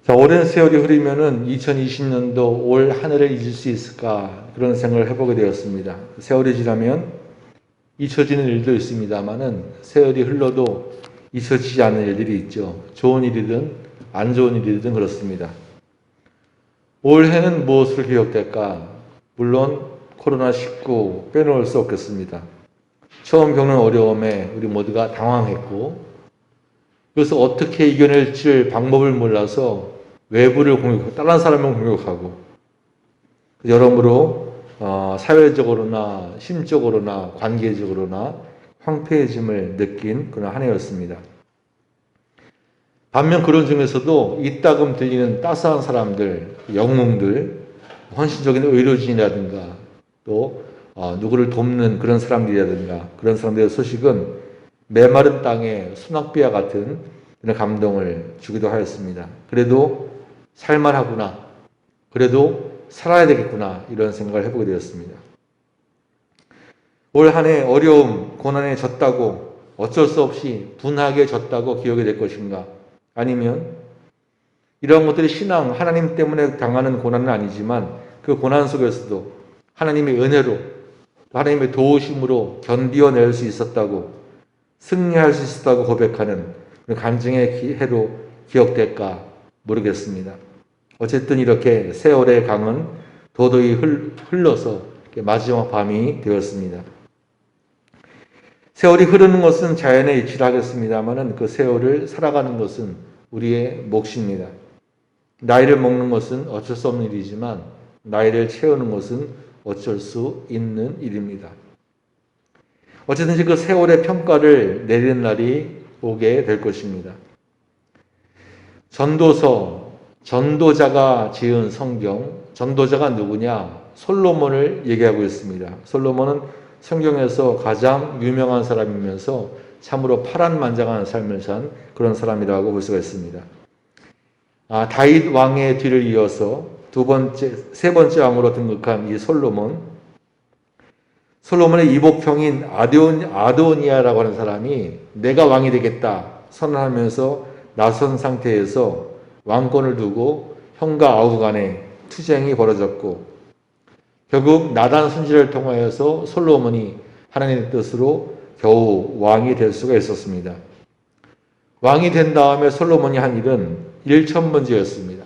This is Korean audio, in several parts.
자, 오랜 세월이 흐르면은 2020년도 올 한 해를 잊을 수 있을까 그런 생각을 해보게 되었습니다. 세월이 지나면 잊혀지는 일도 있습니다만은 세월이 흘러도 잊혀지지 않는 일들이 있죠. 좋은 일이든 안 좋은 일이든 그렇습니다. 올해는 무엇으로 기억될까? 물론 코로나19 빼놓을 수 없겠습니다. 처음 겪는 어려움에 우리 모두가 당황했고 그래서 어떻게 이겨낼지 방법을 몰라서 외부를 공격하고 다른 사람을 공격하고 여러모로 사회적으로나 심적으로나 관계적으로나 황폐해짐을 느낀 그런 한 해였습니다. 반면 그런 중에서도 이따금 들리는 따스한 사람들, 영웅들, 헌신적인 의료진이라든가 또 누구를 돕는 그런 사람들이라든가 그런 사람들의 소식은 메마른 땅에 소낙비와 같은 그런 감동을 주기도 하였습니다. 그래도 살만하구나. 그래도 살아야 되겠구나. 이런 생각을 해보게 되었습니다. 올 한 해 어려움, 고난에 졌다고 어쩔 수 없이 분하게 졌다고 기억이 될 것인가? 아니면 이러한 것들이 신앙, 하나님 때문에 당하는 고난은 아니지만 그 고난 속에서도 하나님의 은혜로 하나님의 도우심으로 견디어낼 수 있었다고 승리할 수 있었다고 고백하는 간증의 해로 기억될까 모르겠습니다. 어쨌든 이렇게 세월의 강은 도도히 흘러서 마지막 밤이 되었습니다. 세월이 흐르는 것은 자연의 이치라 하겠습니다만 그 세월을 살아가는 것은 우리의 몫입니다. 나이를 먹는 것은 어쩔 수 없는 일이지만 나이를 채우는 것은 어쩔 수 있는 일입니다. 어쨌든지 그 세월의 평가를 내리는 날이 오게 될 것입니다. 전도자가 지은 성경, 전도자가 누구냐? 솔로몬을 얘기하고 있습니다. 솔로몬은 성경에서 가장 유명한 사람이면서 참으로 파란만장한 삶을 산 그런 사람이라고 볼 수가 있습니다. 다윗 왕의 뒤를 이어서 세 번째 왕으로 등극한 이 솔로몬의 이복형인 아도니아라고 하는 사람이 내가 왕이 되겠다 선언하면서 나선 상태에서 왕권을 두고 형과 아우 간에 투쟁이 벌어졌고 결국 나단 손질을 통하여서 솔로몬이 하나님의 뜻으로 겨우 왕이 될 수가 있었습니다. 왕이 된 다음에 솔로몬이 한 일은 일천번제였습니다.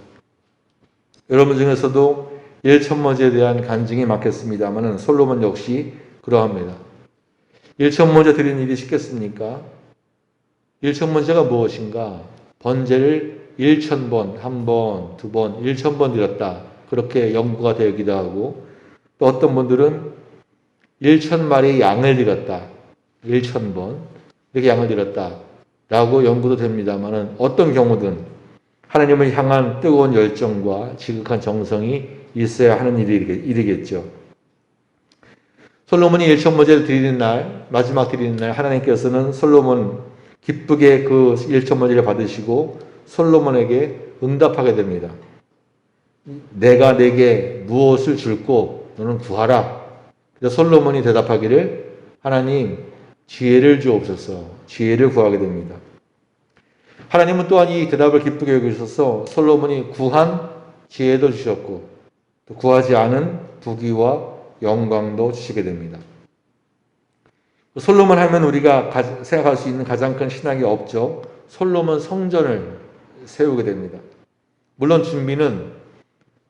여러분 중에서도 일천번제에 대한 간증이 많겠습니다만 솔로몬 역시 그러합니다. 일천번제 드리는 일이 쉽겠습니까? 일천번제가 무엇인가? 번제를 1000번, 1번, 2번, 1000번 드렸다. 그렇게 연구가 되기도 하고 또 어떤 분들은 1000마리 양을 드렸다. 1000번 이렇게 양을 드렸다. 라고 연구도 됩니다만 어떤 경우든 하나님을 향한 뜨거운 열정과 지극한 정성이 있어야 하는 일이겠죠. 솔로몬이 1000번제를 드리는 날, 마지막 드리는 날 하나님께서는 솔로몬 기쁘게 그 1000번제를 받으시고 솔로몬에게 응답하게 됩니다. 내가 내게 무엇을 줄고 너는 구하라. 그래서 솔로몬이 대답하기를 하나님 지혜를 주옵소서. 지혜를 구하게 됩니다. 하나님은 또한 이 대답을 기쁘게 여기셔서 솔로몬이 구한 지혜도 주셨고 또 구하지 않은 부귀와 영광도 주시게 됩니다. 솔로몬 하면 우리가 생각할 수 있는 가장 큰 신학의 업적 솔로몬 성전을 세우게 됩니다. 물론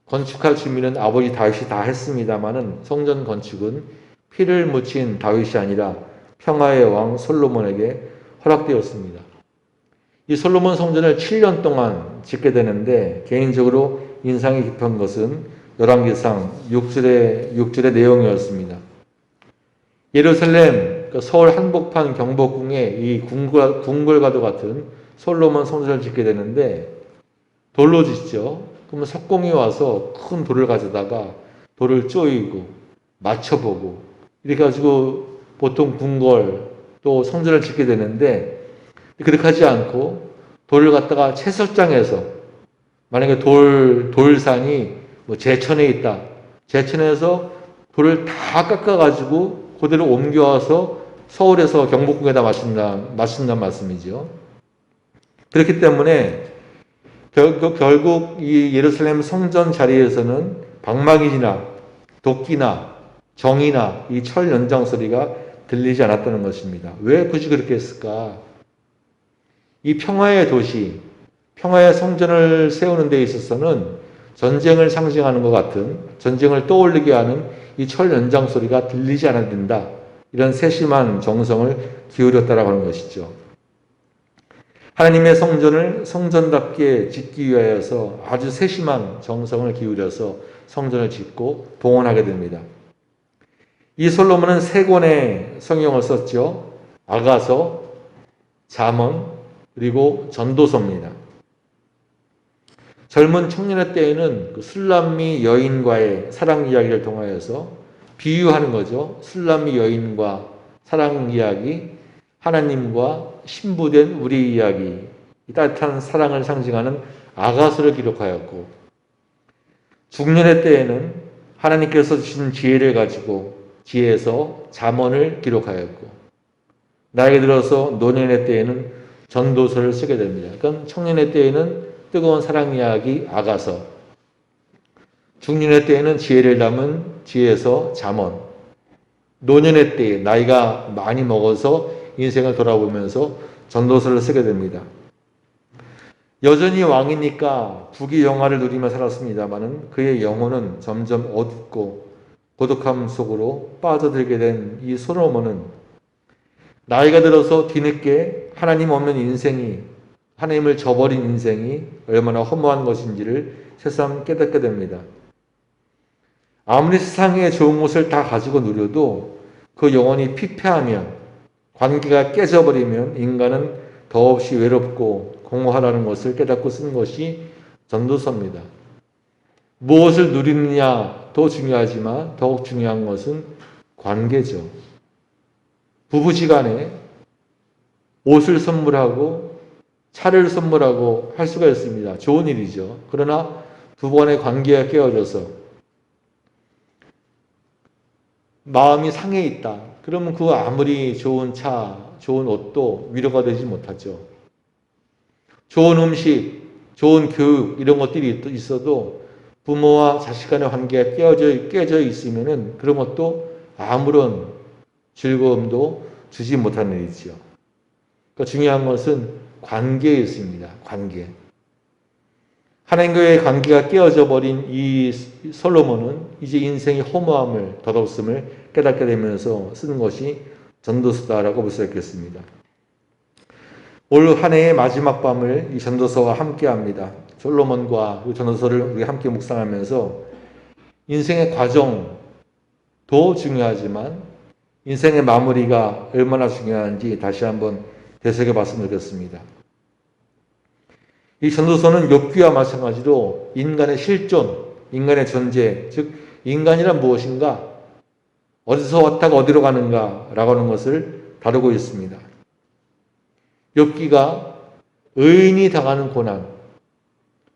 건축할 준비는 아버지 다윗이 다 했습니다마는 성전 건축은 피를 묻힌 다윗이 아니라 평화의 왕 솔로몬에게 허락되었습니다. 이 솔로몬 성전을 7년 동안 짓게 되는데 개인적으로 인상이 깊은 것은 열왕기상 6절의 내용이었습니다. 예루살렘 서울 한복판 경복궁에 이 궁궐과도 같은 솔로몬 성전을 짓게 되는데 돌로 짓죠. 그러면 석공이 와서 큰 돌을 가져다가 돌을 쪼이고 맞춰보고 이렇게 가지고 보통 궁궐 또 성전을 짓게 되는데 그렇게 하지 않고 돌을 갖다가 채석장에서 만약에 돌산이 제천에 있다. 제천에서 돌을 다 깎아가지고 그대로 옮겨와서 서울에서 경복궁에다 맞춘다는 말씀이죠. 그렇기 때문에 결국 이 예루살렘 성전 자리에서는 방망이나 도끼나 정이나 이 철 연장 소리가 들리지 않았다는 것입니다. 왜 굳이 그렇게 했을까? 이 평화의 도시, 평화의 성전을 세우는 데 있어서는 전쟁을 상징하는 것 같은, 전쟁을 떠올리게 하는 이 철 연장 소리가 들리지 않아야 된다. 이런 세심한 정성을 기울였다라고 하는 것이죠. 하나님의 성전을 성전답게 짓기 위하여서 아주 세심한 정성을 기울여서 성전을 짓고 봉헌하게 됩니다. 이 솔로몬은 세 권의 성경을 썼죠. 아가서, 잠언, 그리고 전도서입니다. 젊은 청년의 때에는 그 술람미 여인과의 사랑 이야기를 통하여서 비유하는 거죠. 술람미 여인과 사랑 이야기, 하나님과 신부된 우리 이야기, 이 따뜻한 사랑을 상징하는 아가서를 기록하였고, 중년의 때에는 하나님께서 주신 지혜를 가지고 지혜에서 잠언을 기록하였고, 나이가 들어서 노년의 때에는 전도서를 쓰게 됩니다. 그러니까 청년의 때에는 뜨거운 사랑 이야기 아가서, 중년의 때에는 지혜를 담은 지혜에서 잠언, 노년의 때에 나이가 많이 먹어서 인생을 돌아보면서 전도서를 쓰게 됩니다. 여전히 왕이니까 부귀영화를 누리며 살았습니다마는 그의 영혼은 점점 어둡고 고독함 속으로 빠져들게 된 이 솔로몬은 나이가 들어서 뒤늦게 하나님 없는 인생이, 하나님을 저버린 인생이 얼마나 허무한 것인지를 새삼 깨닫게 됩니다. 아무리 세상에 좋은 것을 다 가지고 누려도 그 영혼이 피폐하면, 관계가 깨져버리면 인간은 더없이 외롭고 공허하다는 것을 깨닫고 쓴 것이 전도서입니다. 무엇을 누리느냐 더 중요하지만 더욱 중요한 것은 관계죠. 부부지간에 옷을 선물하고 차를 선물하고 할 수가 있습니다. 좋은 일이죠. 그러나 두 번의 관계가 깨어져서 마음이 상해 있다. 그러면 그 아무리 좋은 차, 좋은 옷도 위로가 되지 못하죠. 좋은 음식, 좋은 교육 이런 것들이 있어도 부모와 자식 간의 관계가 깨져 있으면은 그런 것도 아무런 즐거움도 주지 못하는 일이죠. 그러니까 중요한 것은 관계에 있습니다. 관계. 하나님과의 관계가 깨어져 버린 이 솔로몬은 이제 인생의 허무함을, 더럽음을 깨닫게 되면서 쓴 것이 전도서다라고 볼 수 있겠습니다. 올 한 해의 마지막 밤을 이 전도서와 함께 합니다. 솔로몬과 이 전도서를 우리 함께 묵상하면서 인생의 과정도 중요하지만 인생의 마무리가 얼마나 중요한지 다시 한번 되새겨 봤으면 좋겠습니다. 이 전도서는 욥기와 마찬가지로 인간의 실존, 인간의 존재, 즉 인간이란 무엇인가, 어디서 왔다가 어디로 가는가라고 하는 것을 다루고 있습니다. 욥기가 의인이 당하는 고난,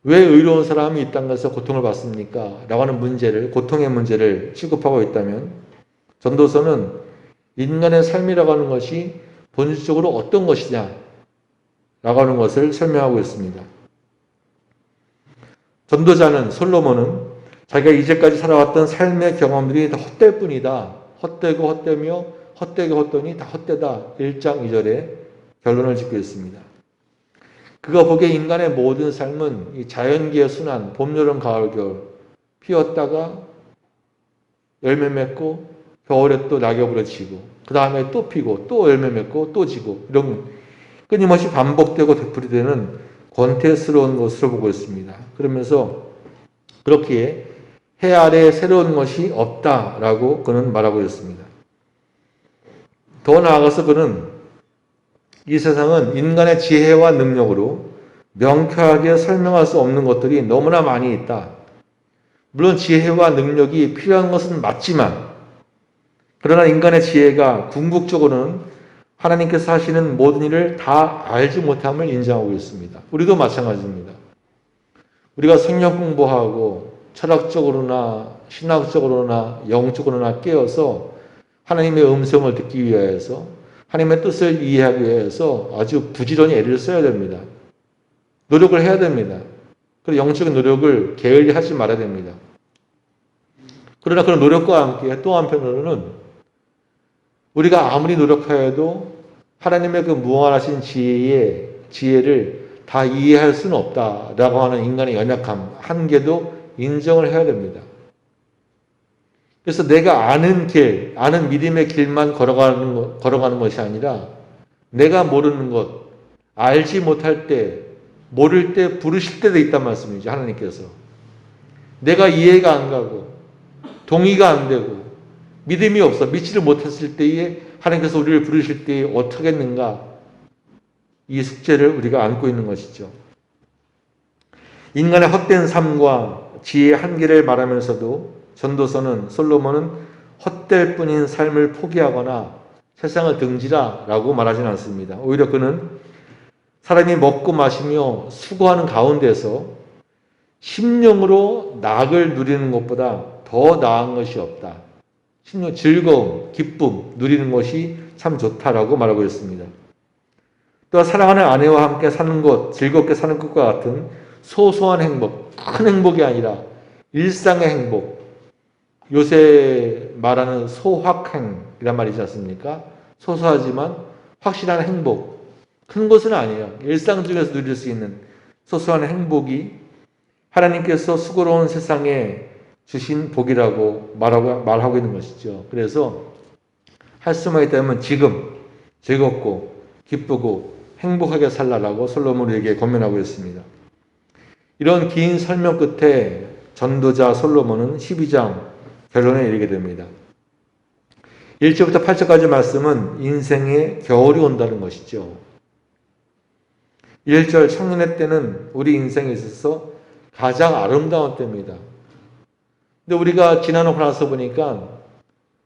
왜 의로운 사람이 이 땅에서 고통을 받습니까? 라고 하는 문제를, 고통의 문제를 취급하고 있다면 전도서는 인간의 삶이라고 하는 것이 본질적으로 어떤 것이냐 라고 하는 것을 설명하고 있습니다. 전도자는 솔로몬은 자기가 이제까지 살아왔던 삶의 경험들이 다 헛될 뿐이다. 헛되고 헛되며 헛되고 헛되니 다 헛되다. 1장 2절에 결론을 짓고 있습니다. 그가 보기에 인간의 모든 삶은 이 자연계의 순환, 봄, 여름, 가을, 겨울 피었다가 열매 맺고 겨울에 또 낙엽으로 지고 그 다음에 또 피고 또 열매 맺고 또 지고 이런 끊임없이 반복되고 되풀이되는 권태스러운 것으로 보고 있습니다. 그러면서 그렇기에 해 아래에 새로운 것이 없다라고 그는 말하고 있습니다. 더 나아가서 그는 이 세상은 인간의 지혜와 능력으로 명쾌하게 설명할 수 없는 것들이 너무나 많이 있다. 물론 지혜와 능력이 필요한 것은 맞지만 그러나 인간의 지혜가 궁극적으로는 하나님께서 하시는 모든 일을 다 알지 못함을 인정하고 있습니다. 우리도 마찬가지입니다. 우리가 성경 공부하고 철학적으로나 신학적으로나 영적으로나 깨어서 하나님의 음성을 듣기 위해서 하나님의 뜻을 이해하기 위해서 아주 부지런히 애를 써야 됩니다. 노력을 해야 됩니다. 그런 영적인 노력을 게을리하지 말아야 됩니다. 그러나 그런 노력과 함께 또 한편으로는 우리가 아무리 노력하여도 하나님의 그 무한하신 지혜를 다 이해할 수는 없다라고 하는 인간의 연약함, 한계도 인정을 해야 됩니다. 그래서 내가 아는 길, 아는 믿음의 길만 걸어가는 것이 아니라 내가 모르는 것, 알지 못할 때, 모를 때 부르실 때도 있단 말씀이죠. 하나님께서. 내가 이해가 안 가고 동의가 안 되고 믿음이 없어 믿지를 못했을 때에 하나님께서 우리를 부르실 때에 어떻게 하겠는가, 이 숙제를 우리가 안고 있는 것이죠. 인간의 헛된 삶과 지혜의 한계를 말하면서도 전도서는 솔로몬은 헛될 뿐인 삶을 포기하거나 세상을 등지라라고 말하지는 않습니다. 오히려 그는 사람이 먹고 마시며 수고하는 가운데서 심령으로 낙을 누리는 것보다 더 나은 것이 없다. 심령 즐거움, 기쁨 누리는 것이 참 좋다라고 말하고 있습니다. 또 사랑하는 아내와 함께 사는 것, 즐겁게 사는 것과 같은 소소한 행복, 큰 행복이 아니라 일상의 행복, 요새 말하는 소확행이란 말이지 않습니까? 소소하지만 확실한 행복, 큰 것은 아니에요. 일상 중에서 누릴 수 있는 소소한 행복이 하나님께서 수고로운 세상에 주신 복이라고 말하고 있는 것이죠. 그래서 할 수만 있다면 지금 즐겁고 기쁘고 행복하게 살라라고 솔로몬에게 권면하고 있습니다. 이런 긴 설명 끝에 전도자 솔로몬은 12장 결론에 이르게 됩니다. 1절부터 8절까지 말씀은 인생에 겨울이 온다는 것이죠. 1절 청년의 때는 우리 인생에 있어서 가장 아름다운 때입니다. 근데 우리가 지나놓고 나서 보니까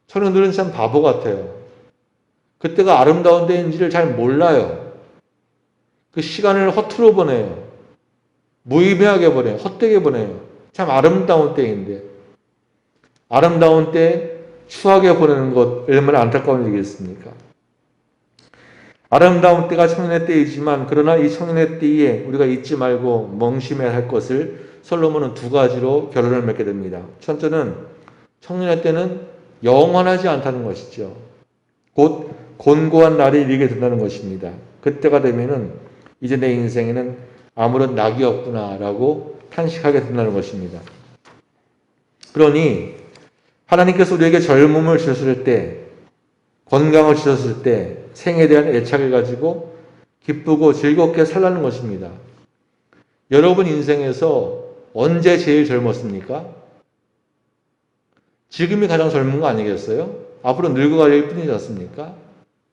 청년들은 참 바보 같아요. 그때가 아름다운 때인지를 잘 몰라요. 그 시간을 허투루 보내요. 무의미하게 보내요. 헛되게 보내요. 참 아름다운 때인데, 아름다운 때 추하게 보내는 것 얼마나 안타까운 일이겠습니까? 아름다운 때가 청년의 때이지만 그러나 이 청년의 때에 우리가 잊지 말고 멍심해야 할 것을 솔로몬은 두 가지로 결론을 맺게 됩니다. 첫째는 청년의 때는 영원하지 않다는 것이죠. 곧 곤고한 날이 이르게 된다는 것입니다. 그때가 되면은 이제 내 인생에는 아무런 낙이 없구나라고 탄식하게 된다는 것입니다. 그러니 하나님께서 우리에게 젊음을 주셨을 때, 건강을 주셨을 때 생에 대한 애착을 가지고 기쁘고 즐겁게 살라는 것입니다. 여러분 인생에서 언제 제일 젊었습니까? 지금이 가장 젊은 거 아니겠어요? 앞으로 늙어갈 뿐이지 않습니까?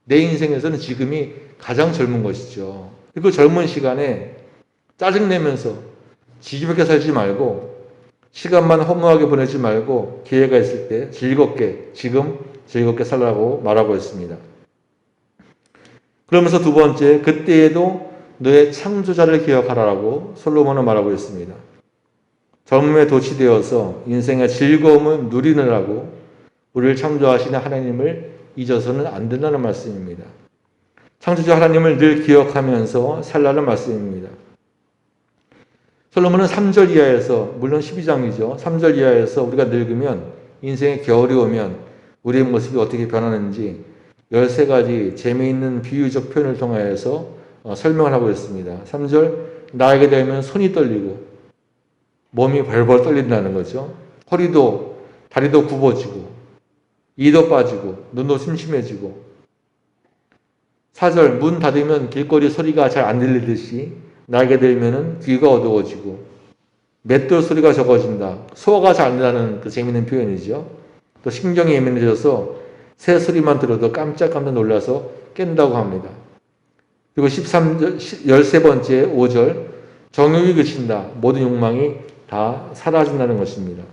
내 인생에서는 지금이 가장 젊은 것이죠. 그 젊은 시간에 짜증내면서 지지부게 살지 말고, 시간만 허무하게 보내지 말고 기회가 있을 때 즐겁게, 지금 즐겁게 살라고 말하고 있습니다. 그러면서 두 번째, 그때에도 너의 창조자를 기억하라라고 솔로몬은 말하고 있습니다. 젊음에 도취되어서 인생의 즐거움을 누리느라고 우리를 창조하시는 하나님을 잊어서는 안 된다는 말씀입니다. 창조자 하나님을 늘 기억하면서 살라는 말씀입니다. 솔로몬은 3절 이하에서, 물론 12장이죠. 3절 이하에서 우리가 늙으면, 인생의 겨울이 오면 우리의 모습이 어떻게 변하는지 13가지 재미있는 비유적 표현을 통하여서 설명을 하고 있습니다. 3절, 나에게 되면 손이 떨리고 몸이 벌벌 떨린다는 거죠. 허리도 다리도 굽어지고 이도 빠지고 눈도 심심해지고. 4절, 문 닫으면 길거리 소리가 잘 안 들리듯이 나에게 들면은 귀가 어두워지고 맷돌 소리가 적어진다. 소화가 잘 안 나는 그 재미있는 표현이죠. 또 신경이 예민해져서 새 소리만 들어도 깜짝깜짝 놀라서 깬다고 합니다. 그리고 13번째 5절, 정욕이 그친다. 모든 욕망이 다 사라진다는 것입니다.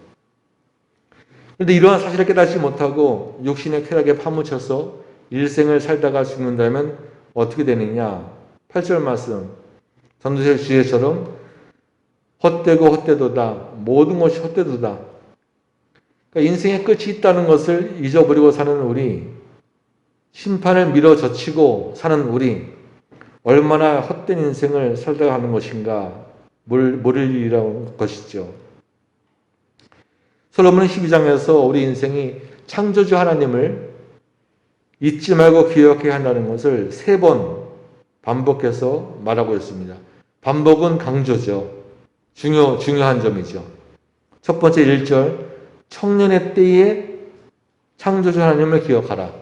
그런데 이러한 사실을 깨닫지 못하고 육신의 쾌락에 파묻혀서 일생을 살다가 죽는다면 어떻게 되느냐? 8절 말씀, 전도서 주제처럼 헛되고 헛되도다. 모든 것이 헛되도다. 그러니까 인생의 끝이 있다는 것을 잊어버리고 사는 우리, 심판을 밀어 젖히고 사는 우리, 얼마나 헛된 인생을 살다가 하는 것인가. 모를 일이라는 것이죠. 솔로몬은 12장에서 우리 인생이 창조주 하나님을 잊지 말고 기억해야 한다는 것을 3번 반복해서 말하고 있습니다. 반복은 강조죠. 중요한 점이죠. 첫 번째 1절, 청년의 때에 창조주 하나님을 기억하라.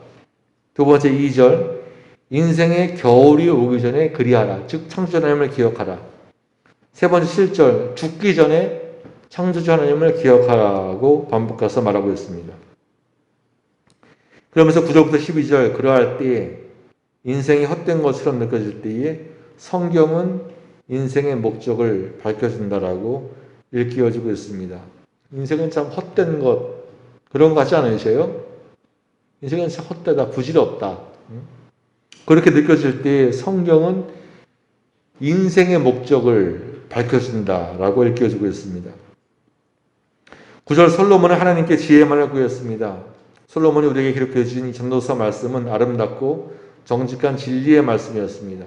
두 번째 2절, 인생의 겨울이 오기 전에 그리하라. 즉 창조주 하나님을 기억하라. 세 번째 7절, 죽기 전에 창조주 하나님을 기억하라고 반복해서 말하고 있습니다. 그러면서 9절부터 12절, 그러할 때에 인생이 헛된 것처럼 느껴질 때에 성경은 인생의 목적을 밝혀준다라고 일깨워주고 있습니다. 인생은 참 헛된 것, 그런 것 같지 않으세요? 인생은 참 헛되다, 부질없다. 그렇게 느껴질 때 성경은 인생의 목적을 밝혀준다라고 일깨워주고 있습니다. 9절 솔로몬은 하나님께 지혜만을 구했습니다. 솔로몬이 우리에게 기록해 주신 이 전도서 말씀은 아름답고 정직한 진리의 말씀이었습니다.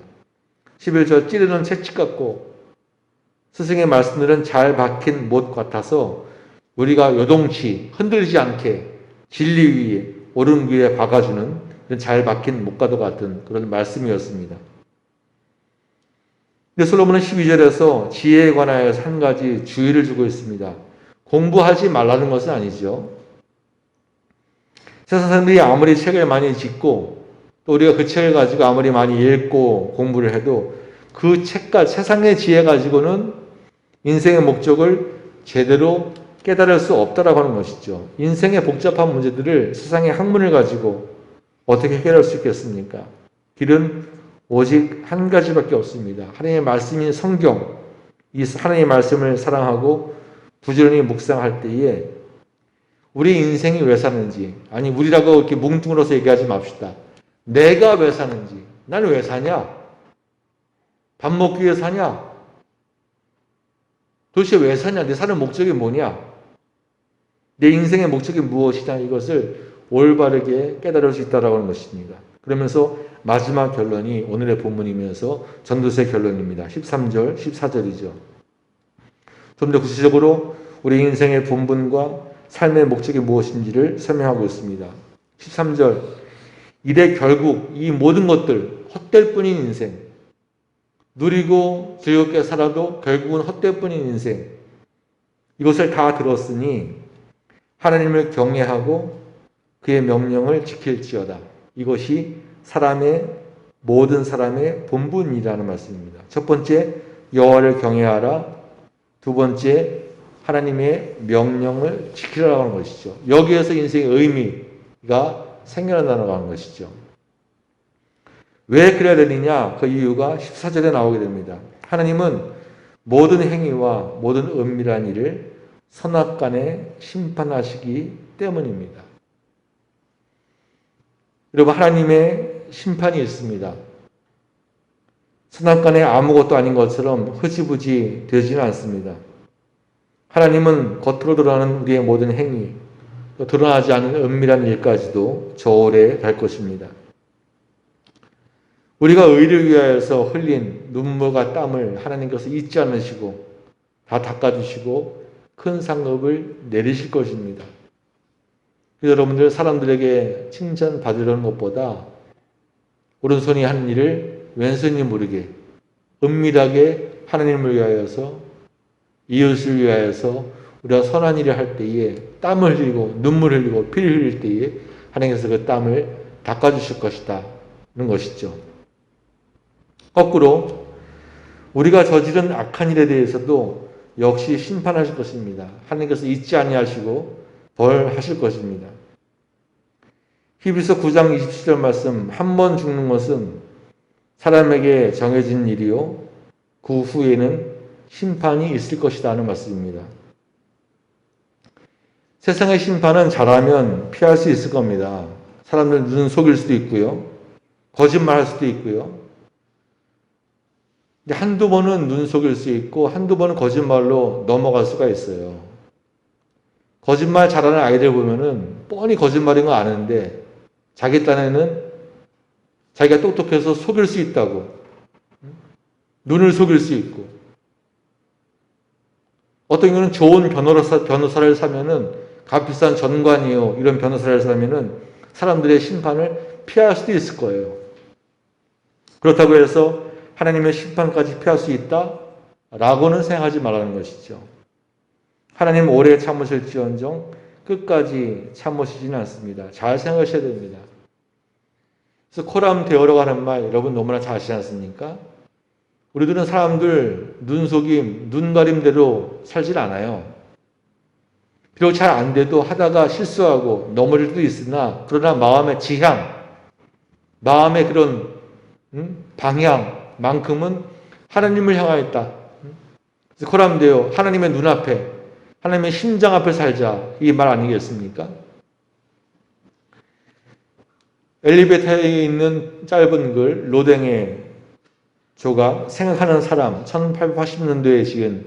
11절 찌르는 채찍 같고 스승의 말씀들은 잘 박힌 못 같아서 우리가 요동치 흔들리지 않게 진리 위에 옳은 위에 박아주는 잘 박힌 못과도 같은 그런 말씀이었습니다. 근데 솔로몬은 12절에서 지혜에 관하여서 한 가지 주의를 주고 있습니다. 공부하지 말라는 것은 아니죠. 세상 사람들이 아무리 책을 많이 짓고 또 우리가 그 책을 가지고 아무리 많이 읽고 공부를 해도 그 책과 세상의 지혜 가지고는 인생의 목적을 제대로 깨달을 수 없다라고 하는 것이죠. 인생의 복잡한 문제들을 세상의 학문을 가지고 어떻게 해결할 수 있겠습니까? 길은 오직 한 가지밖에 없습니다. 하나님의 말씀인 성경, 이 하나님의 말씀을 사랑하고 부지런히 묵상할 때에 우리 인생이 왜 사는지, 아니 우리라고 이렇게 뭉뚱그려서 얘기하지 맙시다. 내가 왜 사는지, 나는 왜 사냐? 밥 먹기 위해 사냐? 도대체 왜 사냐? 내 사는 목적이 뭐냐? 내 인생의 목적이 무엇이냐? 이것을 올바르게 깨달을 수 있다라고 하는 것입니다. 그러면서 마지막 결론이 오늘의 본문이면서 전도서의 결론입니다. 13절, 14절이죠. 좀 더 구체적으로 우리 인생의 본분과 삶의 목적이 무엇인지를 설명하고 있습니다. 13절, 이래 결국 이 모든 것들 헛될 뿐인 인생, 누리고 즐겁게 살아도 결국은 헛될 뿐인 인생, 이것을 다 들었으니 하나님을 경외하고 그의 명령을 지킬지어다. 이것이 모든 사람의 본분이라는 말씀입니다. 첫 번째, 여호와를 경외하라. 두 번째, 하나님의 명령을 지키라고 하는 것이죠. 여기에서 인생의 의미가 생겨난다고 하는 것이죠. 왜 그래야 되느냐? 그 이유가 14절에 나오게 됩니다. 하나님은 모든 행위와 모든 은밀한 일을 선악간에 심판하시기 때문입니다. 여러분, 하나님의 심판이 있습니다. 선악간에 아무것도 아닌 것처럼 흐지부지 되지는 않습니다. 하나님은 겉으로 드러나는 우리의 모든 행위, 또 드러나지 않은 은밀한 일까지도 저울에 달 것입니다. 우리가 의를 위하여서 흘린 눈물과 땀을 하나님께서 잊지 않으시고 다 닦아주시고 큰 상급을 내리실 것입니다. 여러분들 사람들에게 칭찬받으려는 것보다 오른손이 하는 일을 왼손이 모르게 은밀하게 하나님을 위하여서 이웃을 위하여서 우리가 선한 일을 할 때에 땀을 흘리고 눈물을 흘리고 피를 흘릴 때에 하나님께서 그 땀을 닦아주실 것이다는 것이죠. 거꾸로 우리가 저지른 악한 일에 대해서도 역시 심판하실 것입니다. 하나님께서 잊지 아니하시고 벌하실 것입니다. 히브리서 9장 27절 말씀, 한 번 죽는 것은 사람에게 정해진 일이요 그 후에는 심판이 있을 것이다 하는 말씀입니다. 세상의 심판은 잘하면 피할 수 있을 겁니다. 사람들 눈 속일 수도 있고요. 거짓말할 수도 있고요. 근데 한두 번은 눈 속일 수 있고 한두 번은 거짓말로 넘어갈 수가 있어요. 거짓말 잘하는 아이들 보면은 뻔히 거짓말인 거 아는데 자기 딴에는 자기가 똑똑해서 속일 수 있다고. 눈을 속일 수 있고. 어떤 경우는 좋은 변호사를 사면은 값비싼 전관이요 이런 변호사를 사면은 사람들의 심판을 피할 수도 있을 거예요. 그렇다고 해서 하나님의 심판까지 피할 수 있다? 라고는 생각하지 말라는 것이죠. 하나님 오래 참으실지언정 끝까지 참으시지는 않습니다. 잘 생각하셔야 됩니다. 그래서 코람 되어라고 하는 말 여러분 너무나 잘 아시지 않습니까? 우리들은 사람들 눈속임, 눈가림대로 살질 않아요. 비록 잘 안 돼도 하다가 실수하고 넘어질 수도 있으나 그러나 마음의 지향, 마음의 그런 방향만큼은 하나님을 향하였다. 그래서 코람되어 하나님의 눈앞에 하나님의 심장 앞에 살자 이 말 아니겠습니까? 엘리베이터에 있는 짧은 글 로댕의 조가 생각하는 사람 1880년도에 지은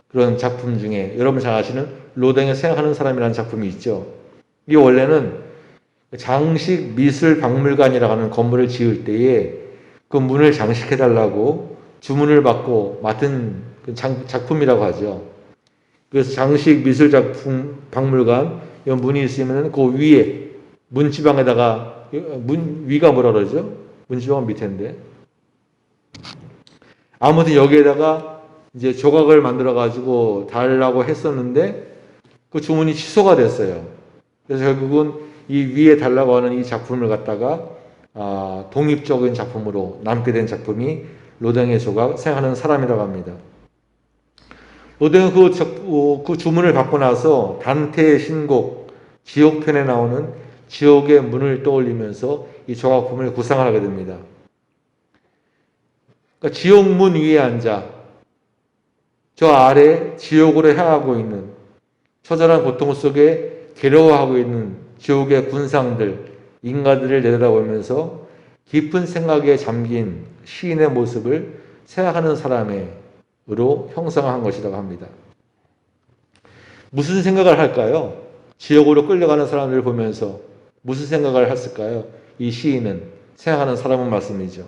그런 작품 중에 여러분 잘 아시는 로댕의 생각하는 사람이라는 작품이 있죠. 이게 원래는 장식 미술 박물관이라고 하는 건물을 지을 때에 그 문을 장식해달라고 주문을 받고 맡은 작품이라고 하죠. 그래서 장식 미술 작품 박물관 이 문이 있으면 그 위에 문지방에다가 위가 뭐라 그러죠? 문지방은 밑인데 아무튼 여기에다가 이제 조각을 만들어 가지고 달라고 했었는데 그 주문이 취소가 됐어요. 그래서 결국은 이 위에 달라고 하는 이 작품을 갖다가 독립적인 작품으로 남게 된 작품이 로댕의 조각 생각하는 사람이라고 합니다. 로댕은 그 주문을 받고 나서 단테의 신곡 지옥편에 나오는 지옥의 문을 떠올리면서 이 조각품을 구상하게 됩니다. 그러니까 지옥문 위에 앉아 저 아래 지옥으로 향하고 있는 처절한 고통 속에 괴로워하고 있는 지옥의 군상들, 인간들을 내려다보면서 깊은 생각에 잠긴 시인의 모습을 생각하는 사람으로 형성한 것이라고 합니다. 무슨 생각을 할까요? 지옥으로 끌려가는 사람들을 보면서 무슨 생각을 했을까요? 이 시인은 생각하는 사람은 말씀이죠.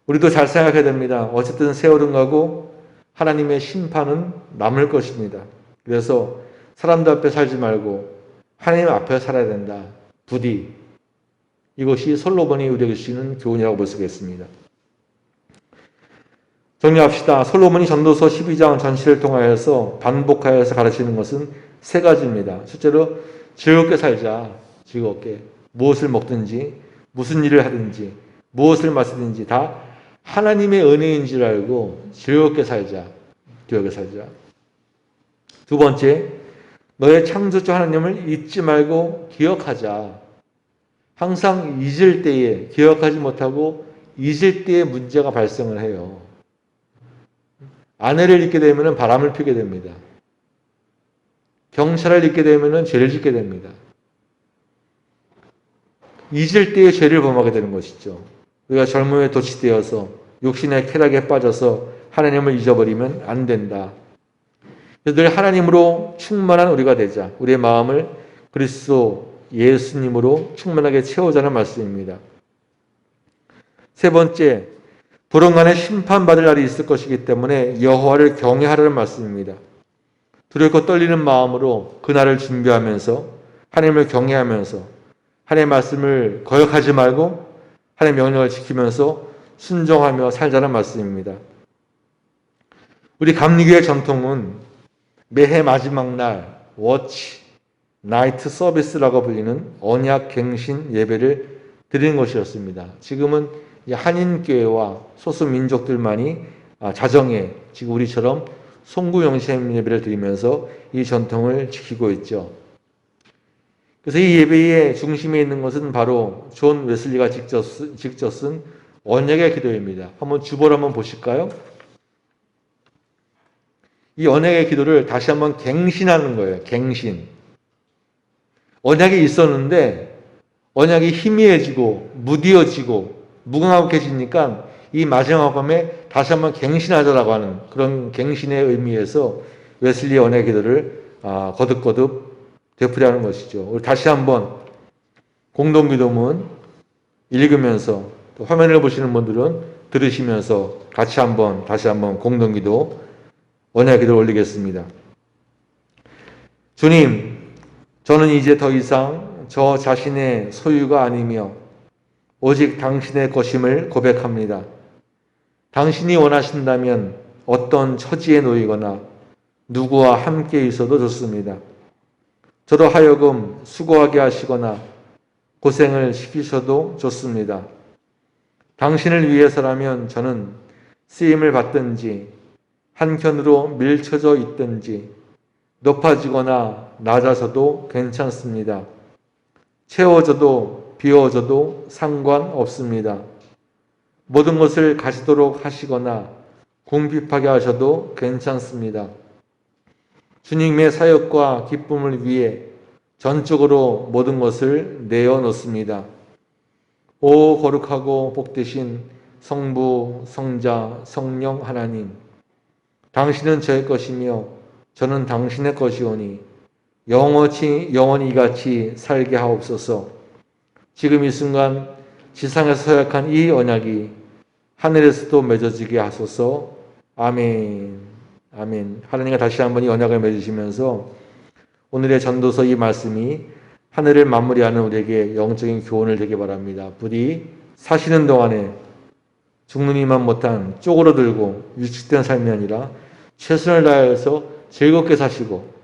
우리도 잘 생각해야 됩니다. 어쨌든 세월은 가고 하나님의 심판은 남을 것입니다. 그래서 사람들 앞에 살지 말고 하나님 앞에 살아야 된다. 부디 이것이 솔로몬이 우리에게 주시는 교훈이라고 볼 수 있겠습니다. 정리합시다. 솔로몬이 전도서 12장 전체를 통하여서 반복하여서 가르치는 것은 세 가지입니다. 첫째로 즐겁게 살자. 즐겁게. 무엇을 먹든지 무슨 일을 하든지 무엇을 마시든지 다 하나님의 은혜인 줄 알고 즐겁게 살자. 즐겁게 살자. 두 번째, 너의 창조주 하나님을 잊지 말고 기억하자. 항상 잊을 때에 기억하지 못하고 잊을 때에 문제가 발생을 해요. 아내를 잊게 되면 바람을 피게 됩니다. 경찰을 잊게 되면 죄를 짓게 됩니다. 잊을 때에 죄를 범하게 되는 것이죠. 우리가 젊음에 도취되어서 욕심의 쾌락에 빠져서 하나님을 잊어버리면 안 된다. 늘 하나님으로 충만한 우리가 되자. 우리의 마음을 그리스도 예수님으로 충만하게 채우자는 말씀입니다. 세 번째, 조만간에 심판받을 날이 있을 것이기 때문에 여호와를 경외하라는 말씀입니다. 두렵고 떨리는 마음으로 그날을 준비하면서 하나님을 경외하면서 하나님의 말씀을 거역하지 말고 하나님의 명령을 지키면서 순종하며 살자는 말씀입니다. 우리 감리교의 전통은 매해 마지막 날 워치 나이트 서비스라고 불리는 언약 갱신 예배를 드리는 것이었습니다. 지금은 한인교회와 소수 민족들만이 자정에 지금 우리처럼 송구영신 예배를 드리면서 이 전통을 지키고 있죠. 그래서 이 예배의 중심에 있는 것은 바로 존 웨슬리가 직접 쓴 언약의 기도입니다. 한번 주보를 한번 보실까요? 이 언약의 기도를 다시 한번 갱신하는 거예요. 갱신. 언약이 있었는데 언약이 희미해지고 무디어지고 무감각해지니까 이 마지막 밤에 다시 한번 갱신하자라고 하는 그런 갱신의 의미에서 웨슬리의 언약의 기도를 거듭거듭 되풀이하는 것이죠. 우리 다시 한번 공동기도문 읽으면서 또 화면을 보시는 분들은 들으시면서 같이 한번 다시 한번 공동기도 언약 기도를 올리겠습니다. 주님, 저는 이제 더 이상 저 자신의 소유가 아니며 오직 당신의 것임을 고백합니다. 당신이 원하신다면 어떤 처지에 놓이거나 누구와 함께 있어도 좋습니다. 저로 하여금 수고하게 하시거나 고생을 시키셔도 좋습니다. 당신을 위해서라면 저는 쓰임을 받든지 한켠으로 밀쳐져 있든지 높아지거나 낮아져도 괜찮습니다. 채워져도 비워져도 상관없습니다. 모든 것을 가지도록 하시거나 궁핍하게 하셔도 괜찮습니다. 주님의 사역과 기쁨을 위해 전적으로 모든 것을 내어놓습니다. 오 거룩하고 복되신 성부, 성자, 성령 하나님, 당신은 저의 것이며 저는 당신의 것이오니 영원히 이같이 살게 하옵소서. 지금 이 순간 지상에서 서약한 이 언약이 하늘에서도 맺어지게 하소서. 아멘. 아멘. 하나님과 다시 한번 이 언약을 맺으시면서 오늘의 전도서 이 말씀이 하늘을 마무리하는 우리에게 영적인 교훈을 되게 바랍니다. 부디 사시는 동안에 죽느니만 못한 쪼그러들고 위축된 삶이 아니라 최선을 다해서 즐겁게 사시고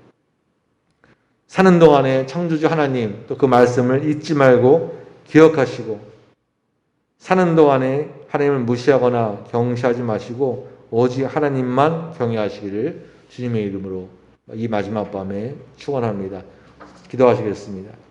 사는 동안에 창조주 하나님 또 그 말씀을 잊지 말고 기억하시고 사는 동안에 하나님을 무시하거나 경시하지 마시고 오직 하나님만 경외하시기를 주님의 이름으로 이 마지막 밤에 축원합니다. 기도하시겠습니다.